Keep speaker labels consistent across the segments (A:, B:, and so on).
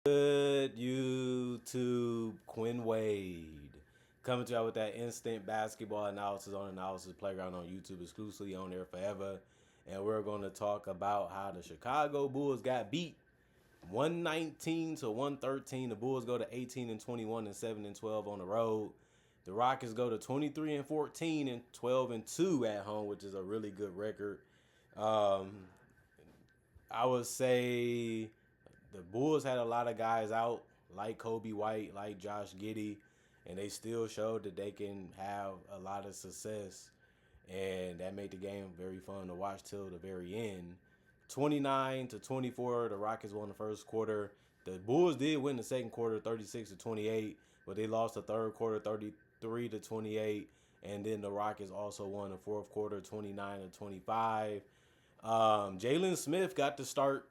A: Good YouTube, Quinn Wade. Coming to y'all with that instant basketball analysis on Analysis Playground on YouTube, exclusively on there forever. And we're going to talk about how the Chicago Bulls got beat 119 to 113. The Bulls go to 18 and 21 and 7 and 12 on the road. The Rockets go to 23 and 14 and 12 and 2 at home, which is a really good record. I would say the Bulls had a lot of guys out, like Kobe White, like Josh Giddey, and they still showed that they can have a lot of success, and that made the game very fun to watch till the very end. 29 to 24, the Rockets won the first quarter. The Bulls did win the second quarter, 36 to 28, but they lost the third quarter, 33 to 28, and then the Rockets also won the fourth quarter, 29 to 25. Jalen Smith got to start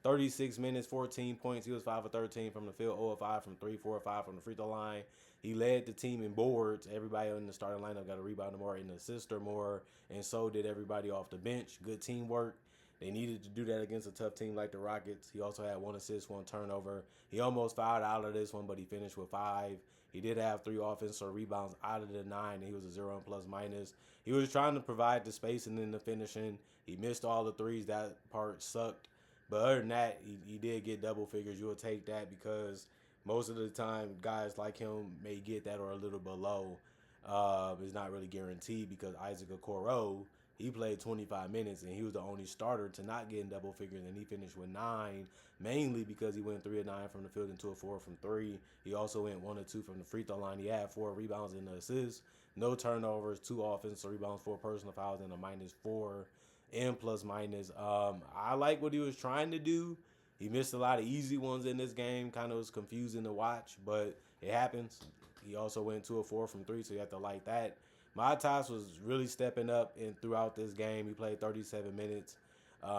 A: 36 minutes, 14 points. He was 5 of 13 from the field, 0 of 5 from 3, 4 of 5 from the free throw line. He led the team in boards. Everybody in the starting lineup got a rebound more and assist or more, and so did everybody off the bench. Good teamwork. They needed to do that against a tough team like the Rockets. He also had 1 assist, 1 turnover. He almost fouled out of this one, but he finished with 5. He did have 3 offensive rebounds out of the 9. He was a 0 and plus minus. He was trying to provide the spacing and the finishing. He missed all the threes. That part sucked. But other than that, he did get double figures. You will take that because most of the time, guys like him may get that or a little below. It's not really guaranteed because Isaac Okoro, he played 25 minutes and he was the only starter to not get in double figures, and he finished with 9, mainly because he went 3 of 9 from the field and 2 of 4 from 3. He also went 1 of 2 from the free throw line. He had 4 rebounds and assists, no turnovers, 2 offensive rebounds, 4 personal fouls, and a -4 and plus minus. I like what he was trying to do. He missed a lot of easy ones in this game. Kind of was confusing to watch, but it happens. He also went 2 of 4 from 3, so you have to like that. Matas was really stepping up throughout this game. He played 37 minutes.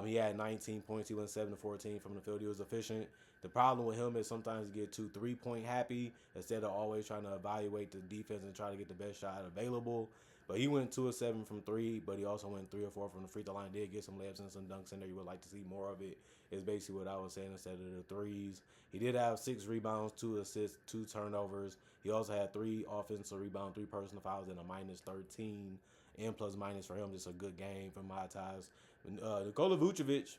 A: He had 19 points. He went 7 to 14 from the field. He was efficient. The problem with him is sometimes he get too 3-point happy instead of always trying to evaluate the defense and try to get the best shot available. But he went 2 of 7 from 3, but he also went 3 or 4 from the free throw line. Did get some layups and some dunks in there. You would like to see more of it, is basically what I was saying instead of the threes. He did have 6 rebounds, 2 assists, 2 turnovers. He also had 3 offensive rebounds, 3 personal fouls, and a -13 and plus minus for him. Just a good game for Matas. Nikola Vucevic,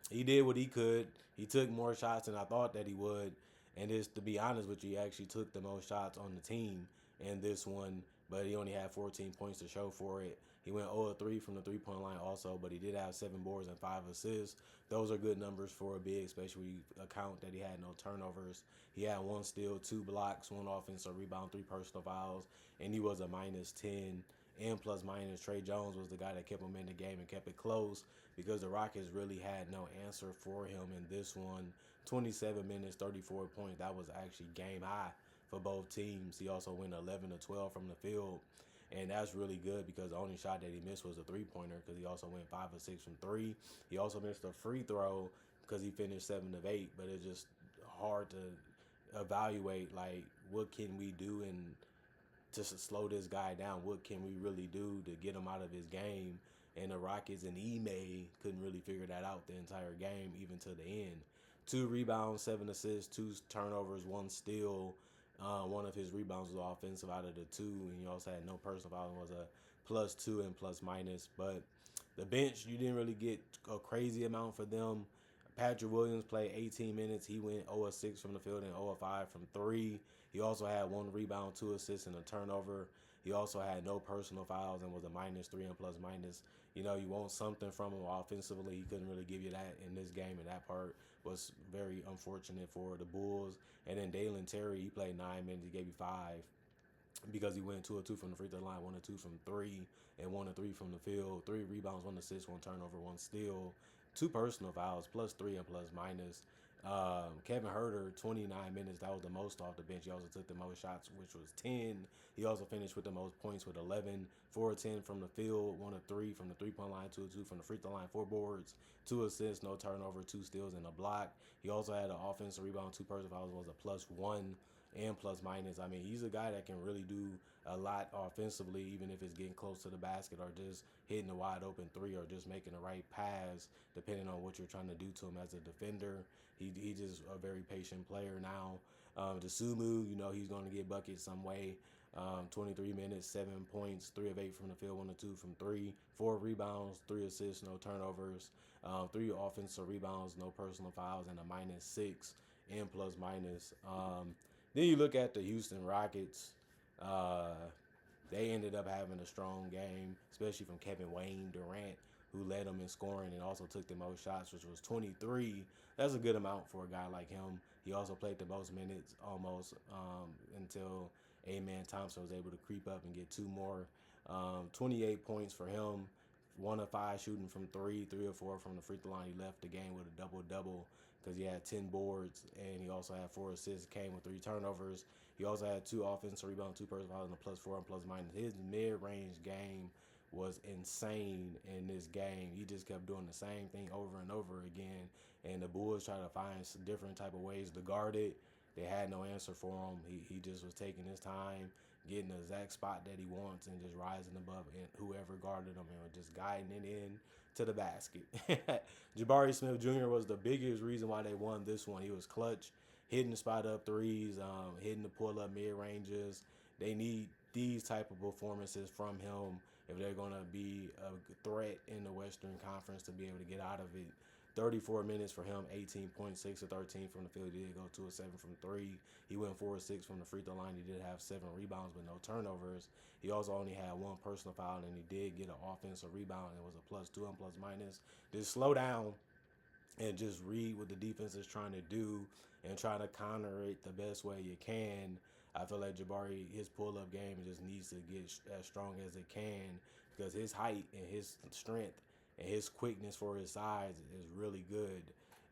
A: he did what he could. He took more shots than I thought that he would. And just to be honest with you, he actually took the most shots on the team in this one, but he only had 14 points to show for it. He went 0 of 3 from the three-point line also, but he did have 7 boards and 5 assists. Those are good numbers for a big, especially when you account that he had no turnovers. He had 1 steal, 2 blocks, 1 offensive rebound, 3 personal fouls, and he was a -10 and plus minus. Trey Jones was the guy that kept him in the game and kept it close because the Rockets really had no answer for him in this one. 27 minutes, 34 points. That was actually game high for both teams. He also went 11 to 12 from the field, and that's really good because the only shot that he missed was a three-pointer because he also went 5 of 6 from 3. He also missed a free throw because he finished 7 of 8, but it's just hard to evaluate, like, what can we do and just to slow this guy down. What can we really do to get him out of his game? And the Rockets and Ime couldn't really figure that out the entire game, even to the end. 2 rebounds, 7 assists, 2 turnovers, 1 steal. One of his rebounds was offensive out of the 2, and he also had no personal foul. Was a +2 and plus minus. But the bench, you didn't really get a crazy amount for them. Patrick Williams played 18 minutes. He went 0 of 6 from the field and 0 of 5 from 3. He also had 1 rebound, 2 assists, and a turnover. He also had no personal fouls and was a -3 and plus minus. You know, you want something from him offensively. He couldn't really give you that in this game, and that part was very unfortunate for the Bulls. And then Dalen Terry, he played 9 minutes. He gave you 5 because he went 2 of 2 from the free throw line, 1 of 2 from 3, and 1 of 3 from the field. 3 rebounds, 1 assist, 1 turnover, 1 steal, 2 personal fouls, +3 and plus minus. Kevin Huerter, 29 minutes. That was the most off the bench. He also took the most shots, which was 10. He also finished with the most points with 11. 4 of 10 from the field, 1 of 3 from the three-point line, 2 of 2 from the free throw line, 4 boards, 2 assists, no turnover, 2 steals, and a block. He also had an offensive rebound, 2 personal fouls, was a +1 and plus minus. I mean, he's a guy that can really do a lot offensively, even if it's getting close to the basket or just hitting a wide open three or just making the right pass, depending on what you're trying to do to him as a defender. He's just a very patient player now. Dosunmu, he's going to get buckets some way. 23 minutes, 7 points, 3 of 8 from the field, 1 of 2 from 3, 4 rebounds, 3 assists, no turnovers, 3 offensive rebounds, no personal fouls, and a -6 in plus minus. Then you look at the Houston Rockets. Uh, they ended up having a strong game, especially from Kevin Wayne Durant, who led them in scoring and also took the most shots, which was 23. That's a good amount for a guy like him. He also played the most minutes almost until Amen Thompson was able to creep up and get 2 more. 28 points for him, 1 of 5 shooting from 3, 3 of 4 from the free throw line. He left the game with a double-double because he had 10 boards, and he also had 4 assists, came with 3 turnovers. He also had 2 offensive rebounds, 2 personal fouls, and a +4 and plus minus. His mid-range game was insane in this game. He just kept doing the same thing over and over again, and the Bulls tried to find some different type of ways to guard it. They had no answer for him. He just was taking his time, getting the exact spot that he wants, and just rising above whoever guarded him and just guiding it in to the basket. Jabari Smith Jr. was the biggest reason why they won this one. He was clutch, hitting the spot up threes, hitting the pull up mid ranges. They need these type of performances from him if they're going to be a threat in the Western Conference to be able to get out of it. 34 minutes for him, 18.6 of 13 from the field. He did go 2 of 7 from 3. He went 4 of 6 from the free throw line. He did have 7 rebounds but no turnovers. He also only had 1 personal foul, and he did get an offensive rebound. It was a +2 and plus minus. Just slow down and just read what the defense is trying to do and try to counter it the best way you can. I feel like Jabari, his pull-up game just needs to get as strong as it can because his height and his strength and his quickness for his size is really good.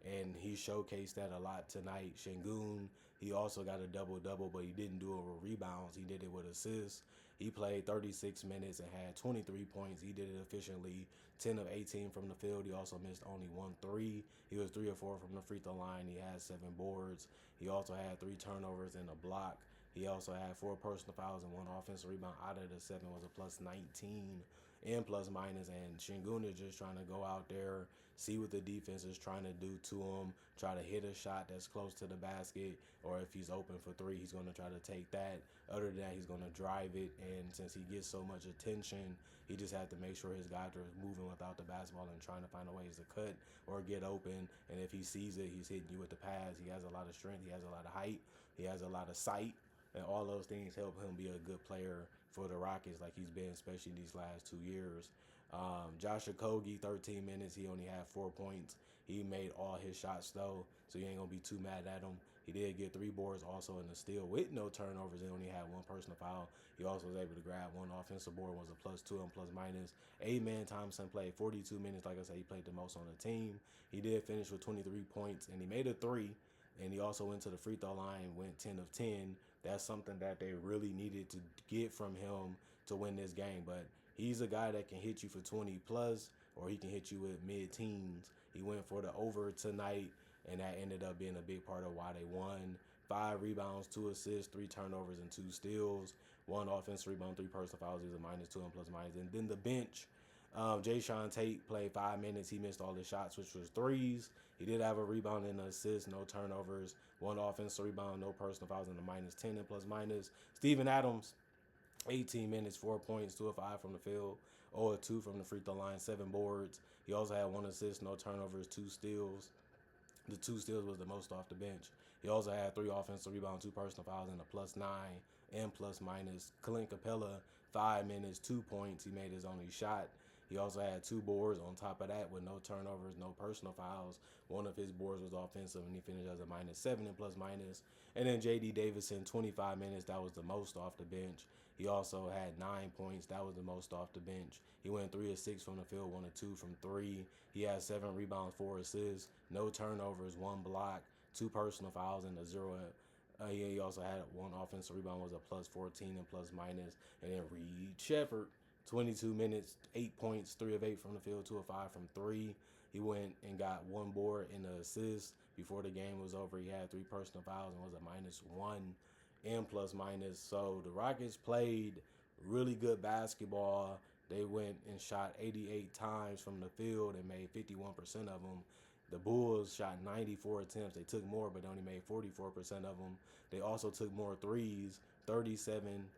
A: And he showcased that a lot tonight. Şengün, he also got a double-double, but he didn't do it with rebounds. He did it with assists. He played 36 minutes and had 23 points. He did it efficiently, 10 of 18 from the field. He also missed only 1 3. He was 3 of 4 from the free throw line. He had 7 boards. He also had 3 turnovers and a block. He also had 4 personal fouls and 1 offensive rebound. Out of the 7 was a +19 and plus minus. And Şengün is just trying to go out there, see what the defense is trying to do to him, try to hit a shot that's close to the basket, or if he's open for 3, he's going to try to take that. Other than that, he's going to drive it, and since he gets so much attention, he just has to make sure his guys are moving without the basketball and trying to find ways to cut or get open. And if he sees it, he's hitting you with the pass. He has a lot of strength. He has a lot of height. He has a lot of sight. And all those things help him be a good player for the Rockets like he's been, especially these last 2 years. Josh Okogie, 13 minutes. He only had 4 points. He made all his shots, though, so you ain't going to be too mad at him. He did get 3 boards also in the steal with no turnovers. He only had 1 personal foul. He also was able to grab 1 offensive board, was a +2 and plus minus. Amen Thompson played 42 minutes. Like I said, he played the most on the team. He did finish with 23 points, and he made a 3. And he also went to the free throw line, went 10 of 10. That's something that they really needed to get from him to win this game. But he's a guy that can hit you for 20 plus, or he can hit you with mid-teens. He went for the over tonight, and that ended up being a big part of why they won. 5 rebounds, 2 assists, 3 turnovers, and 2 steals. 1 offensive rebound, 3 personal fouls. He was a -2 and plus minus. And then the bench, Jae'Sean Tate played 5 minutes. He missed all his shots, which was threes. He did have a rebound and an assist, no turnovers, 1 offensive rebound, no personal fouls, and a -10 and plus minus. Steven Adams, 18 minutes, 4 points, 2 of 5 from the field, 0 of 2 from the free throw line, 7 boards. He also had 1 assist, no turnovers, 2 steals. The 2 steals was the most off the bench. He also had 3 offensive rebounds, 2 personal fouls, and a +9 and plus minus. Clint Capella, 5 minutes, 2 points. He made his only shot. He also had 2 boards on top of that with no turnovers, no personal fouls. 1 of his boards was offensive, and he finished as a -7 and plus minus. And then J.D. Davison, 25 minutes. That was the most off the bench. He also had 9 points. That was the most off the bench. He went 3 of 6 from the field, 1 of 2 from 3. He had 7 rebounds, 4 assists, no turnovers, 1 block, 2 personal fouls, and a 0. He also had 1 offensive rebound, was a +14 and plus minus. And then Reed Sheppard, 22 minutes, 8 points, 3 of 8 from the field, 2 of 5 from 3. He went and got 1 board and an assist before the game was over. He had 3 personal fouls and was a -1 and plus minus. So the Rockets played really good basketball. They went and shot 88 times from the field and made 51% of them. The Bulls shot 94 attempts. They took more, but only made 44% of them. They also took more threes, 37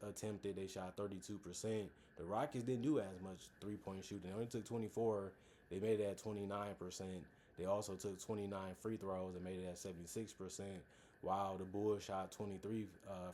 A: attempted. They shot 32%. The Rockets didn't do as much three-point shooting. They only took 24. They made it at 29%. They also took 29 free throws and made it at 76%, while the Bulls shot 23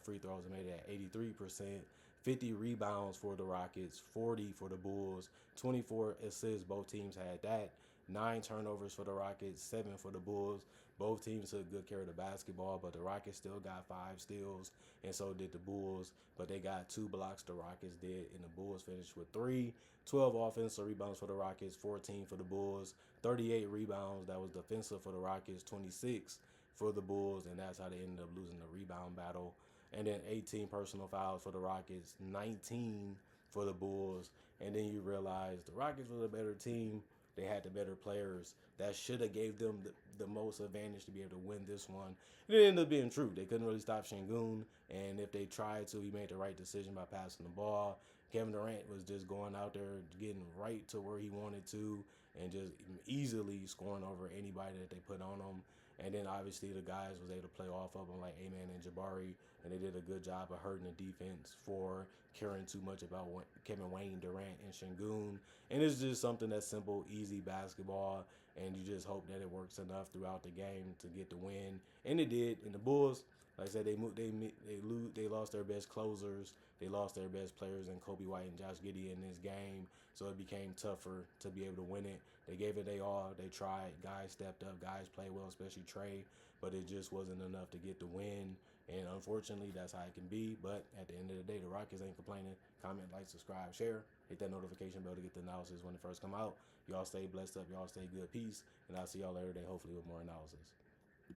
A: free throws and made it at 83%. 50 rebounds for the Rockets, 40 for the Bulls, 24 assists. Both teams had that. 9 turnovers for the Rockets, 7 for the Bulls. Both teams took good care of the basketball, but the Rockets still got 5 steals, and so did the Bulls. But they got 2 blocks, the Rockets did, and the Bulls finished with 3. 12 offensive rebounds for the Rockets, 14 for the Bulls. 38 rebounds, that was defensive for the Rockets, 26 for the Bulls, and that's how they ended up losing the rebound battle. And then 18 personal fouls for the Rockets, 19 for the Bulls. And then you realize the Rockets were the better team. They had the better players. That should have gave them the most advantage to be able to win this one. And it ended up being true. They couldn't really stop Şengün, and if they tried to, he made the right decision by passing the ball. Kevin Durant was just going out there, getting right to where he wanted to, and just easily scoring over anybody that they put on him. And then obviously the guys was able to play off of them like Amen and Jabari, and they did a good job of hurting the defense for caring too much about Kevin Wayne, Durant, and Şengün. And it's just something that's simple, easy basketball, and you just hope that it works enough throughout the game to get the win. And it did. And the Bulls, like I said, they lost their best closers. They lost their best players in Kobe White and Josh Giddey in this game, so it became tougher to be able to win it. They gave it their all. They tried. Guys stepped up. Guys played well, especially Trey, but it just wasn't enough to get the win. And unfortunately, that's how it can be. But at the end of the day, the Rockets ain't complaining. Comment, like, subscribe, share. Hit that notification bell to get the analysis when it first come out. Y'all stay blessed up. Y'all stay good. Peace. And I'll see y'all later today, hopefully with more analysis.